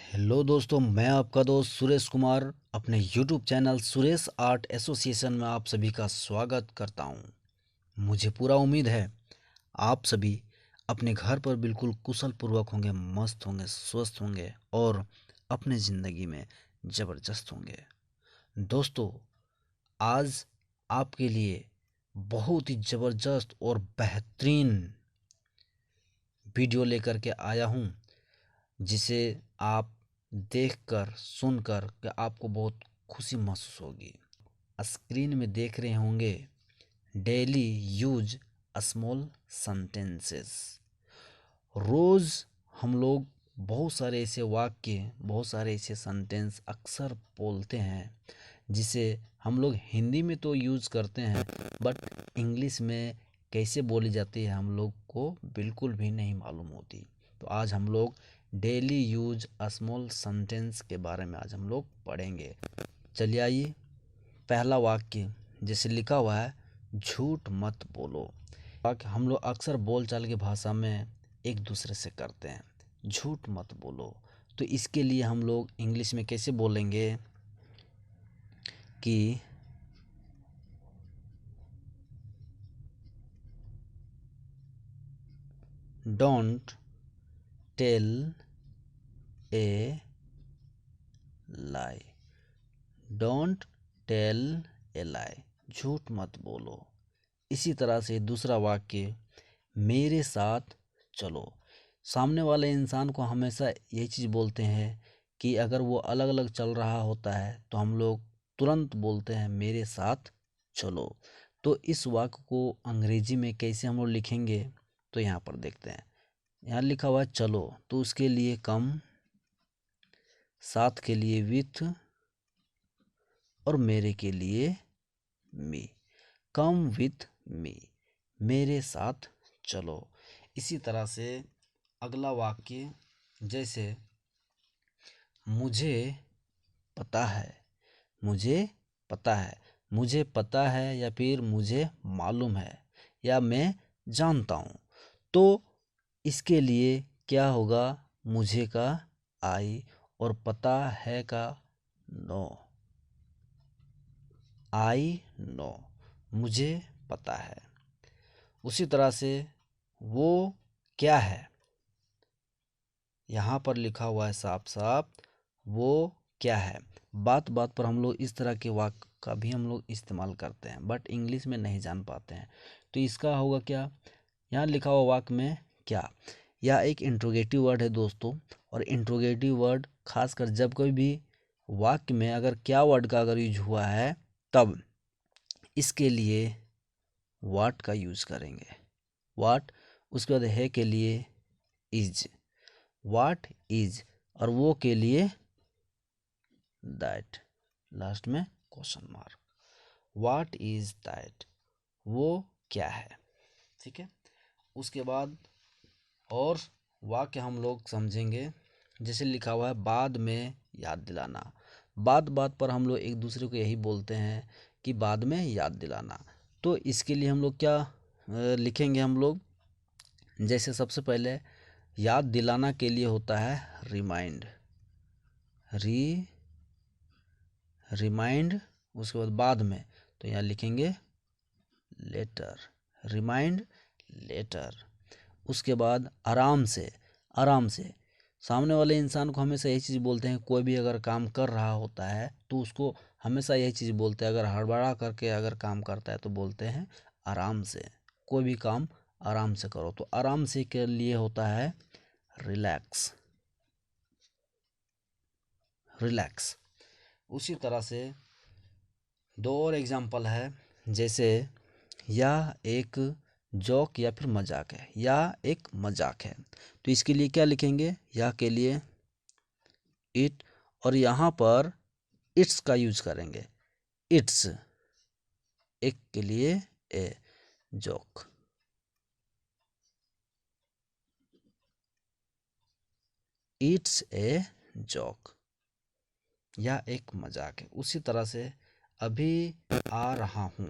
Hello दोस्तों, मैं आपका दोस्त सुरेश कुमार अपने YouTube channel Suresh art association में आप सभी का स्वागत करता हूं। मुझे पूरा उम्मीद है आप सभी अपने घर पर बिल्कुल कुशल पूर्वक होंगे, मस्त होंगे, स्वस्थ होंगे और अपने ज़िंदगी में ज़बरदस्त होंगे। दोस्तों, आज आपके लिए बहुत ही ज़बरदस्त और बेहतरीन वीडियो लेकर के आया हूं, जिसे आप देखकर सुनकर कि आपको बहुत खुशी महसूस होगी। स्क्रीन में देख रहे होंगे डेली यूज स्मॉल सेंटेंसेस। रोज़ हम लोग बहुत सारे ऐसे वाक्य, बहुत सारे ऐसे सेंटेंस अक्सर बोलते हैं जिसे हम लोग हिंदी में तो यूज़ करते हैं, बट इंग्लिश में कैसे बोली जाती है हम लोग को बिल्कुल भी नहीं मालूम होती। तो आज हम लोग डेली यूज स्मॉल सेंटेंस के बारे में आज हम लोग पढ़ेंगे। चलिए आइए, पहला वाक्य जैसे लिखा हुआ है, झूठ मत बोलो। वाक्य हम लोग अक्सर बोलचाल की भाषा में एक दूसरे से करते हैं, झूठ मत बोलो। तो इसके लिए हम लोग इंग्लिश में कैसे बोलेंगे कि don't tell a lie. Don't tell a lie, झूठ मत बोलो। इसी तरह से दूसरा वाक्य, मेरे साथ चलो। सामने वाले इंसान को हमेशा यही चीज़ बोलते हैं कि अगर वो अलग अलग चल रहा होता है तो हम लोग तुरंत बोलते हैं मेरे साथ चलो। तो इस वाक्य को अंग्रेजी में कैसे हम लोग लिखेंगे, तो यहाँ पर देखते हैं। यहाँ लिखा हुआ है चलो, तो उसके लिए कम, साथ के लिए विथ और मेरे के लिए मी। कम विथ मी, मेरे साथ चलो। इसी तरह से अगला वाक्य जैसे, मुझे पता है। मुझे पता है, मुझे पता है या फिर मुझे मालूम है या मैं जानता हूँ। तो इसके लिए क्या होगा, मुझे का आई और पता है का नो। आई नो, मुझे पता है। उसी तरह से वो क्या है, यहाँ पर लिखा हुआ है साफ साफ, वो क्या है। बात बात पर हम लोग इस तरह के वाक्य का भी हम लोग इस्तेमाल करते हैं, बट इंग्लिश में नहीं जान पाते हैं। तो इसका होगा क्या, यहाँ लिखा हुआ वाक्य में क्या, यह एक इंट्रोगेटिव वर्ड है दोस्तों। और इंट्रोगेटिव वर्ड खासकर जब कोई भी वाक्य में अगर क्या वर्ड का अगर यूज हुआ है, तब इसके लिए वाट का यूज करेंगे। वाट, उसके बाद है के लिए इज, वाट इज, और वो के लिए दैट, लास्ट में question mark. What is that, वो क्या है। ठीक है, उसके बाद और वाक्य हम लोग समझेंगे। जैसे लिखा हुआ है बाद में याद दिलाना। बात बात पर हम लोग एक दूसरे को यही बोलते हैं कि बाद में याद दिलाना। तो इसके लिए हम लोग क्या लिखेंगे हम लोग, जैसे सबसे पहले याद दिलाना के लिए होता है रिमाइंड, रिमाइंड। उसके बाद में तो यहाँ लिखेंगे लेटर, रिमाइंड लेटर। उसके बाद आराम से, आराम से। सामने वाले इंसान को हमेशा यही चीज़ बोलते हैं, कोई भी अगर काम कर रहा होता है तो उसको हमेशा यही चीज़ बोलते हैं, अगर हड़बड़ा करके अगर काम करता है तो बोलते हैं आराम से। कोई भी काम आराम से करो, तो आराम से के लिए होता है रिलैक्स, रिलैक्स। उसी तरह से दो और एग्जाम्पल है, जैसे यह एक जोक या फिर मजाक है, या एक मजाक है। तो इसके लिए क्या लिखेंगे, यह के लिए इट, और यहाँ पर इट्स का यूज करेंगे। इट्स, एक के लिए ए, जोक। इट्स ए जोक, या एक मजाक है। उसी तरह से अभी आ रहा हूँ,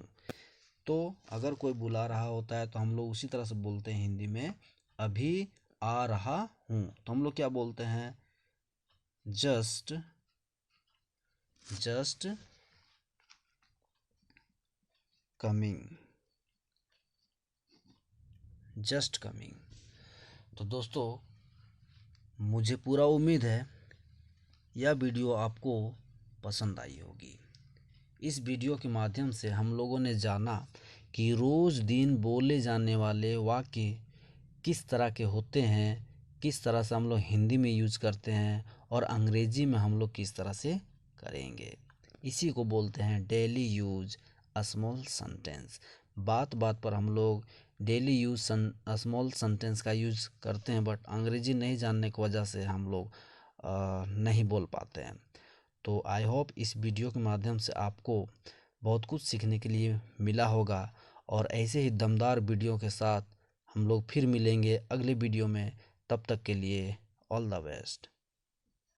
तो अगर कोई बुला रहा होता है तो हम लोग उसी तरह से बोलते हैं हिंदी में, अभी आ रहा हूँ। तो हम लोग क्या बोलते हैं, जस्ट कमिंग, जस्ट कमिंग। तो दोस्तों, मुझे पूरा उम्मीद है यह वीडियो आपको पसंद आई होगी। इस वीडियो के माध्यम से हम लोगों ने जाना कि रोज़ दिन बोले जाने वाले वाक्य किस तरह के होते हैं, किस तरह से हम लोग हिंदी में यूज करते हैं और अंग्रेजी में हम लोग किस तरह से करेंगे। इसी को बोलते हैं डेली यूज स्मॉल सेंटेंस। बात बात पर हम लोग डेली यूज स्मॉल सेंटेंस का यूज करते हैं, बट अंग्रेजी नहीं जानने की वजह से हम लोग नहीं बोल पाते हैं। तो आई होप इस वीडियो के माध्यम से आपको बहुत कुछ सीखने के लिए मिला होगा, और ऐसे ही दमदार वीडियो के साथ हम लोग फिर मिलेंगे अगले वीडियो में। तब तक के लिए ऑल द बेस्ट।